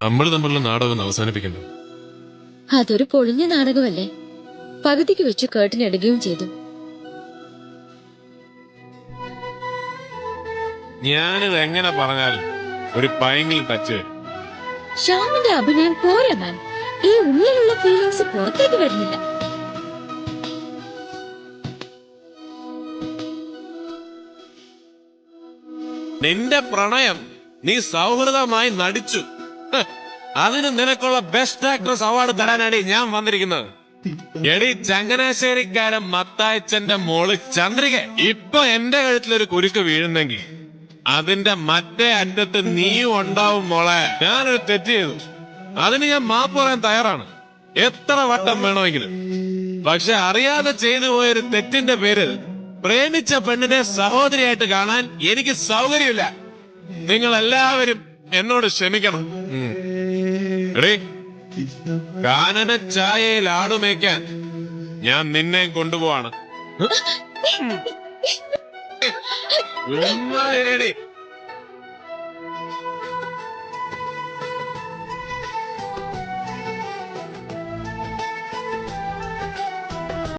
നമ്മൾ തമ്മിലുള്ള നാടകം അവസാനിപ്പിക്കണ്ട. അതൊരു പൊളിഞ്ഞ നാടകമല്ലേ? പകുതിക്ക് വെച്ച് കേട്ടിനിടുകയും ചെയ്തു. ഞാനിത് എങ്ങനെ പറഞ്ഞാലും ഒരു പൈങ്കിൽ ടച്ച്. ശ്യാമിന്റെ അഭിനയം പോരാ മാം. ഈ ഉള്ളിലുള്ള ഫീലിങ്സ് പുറത്തേക്ക് വരുന്നില്ല. നിന്റെ പ്രണയം നീ സൗഹൃദമായി നടിച്ചു. അതിന് നിനക്കുള്ള ബെസ്റ്റ് ആക്ട്രസ് അവാർഡ് തരാനാണ് ഞാൻ വന്നിരിക്കുന്നത്. എടി ചങ്ങനാശ്ശേരിക്കാരൻ മത്തായച്ചന്റെ മോള് ചന്ദ്രിക ഇപ്പൊ എന്റെ കഴുത്തിലൊരു കുരുക്ക് വീഴുന്നെങ്കിൽ അതിന്റെ മറ്റേ അറ്റത്ത് നീയും ഉണ്ടാവും മോളെ. ഞാനൊരു തെറ്റ് ചെയ്തു, അതിന് ഞാൻ മാപ്പ് പറയാൻ തയ്യാറാണ്, എത്ര വട്ടം വേണമെങ്കിലും. പക്ഷെ അറിയാതെ ചെയ്തു പോയൊരു തെറ്റിന്റെ പേരിൽ പ്രേമിച്ച പെണ്ണിനെ സഹോദരിയായിട്ട് കാണാൻ എനിക്ക് സൗകര്യമില്ല. നിങ്ങൾ എല്ലാവരും എന്നോട് ക്ഷമിക്കണം. എടീ, കാനന ചായയിൽ ആടുമേക്കാൻ ഞാൻ നിന്നെ കൊണ്ടുപോവാണ്.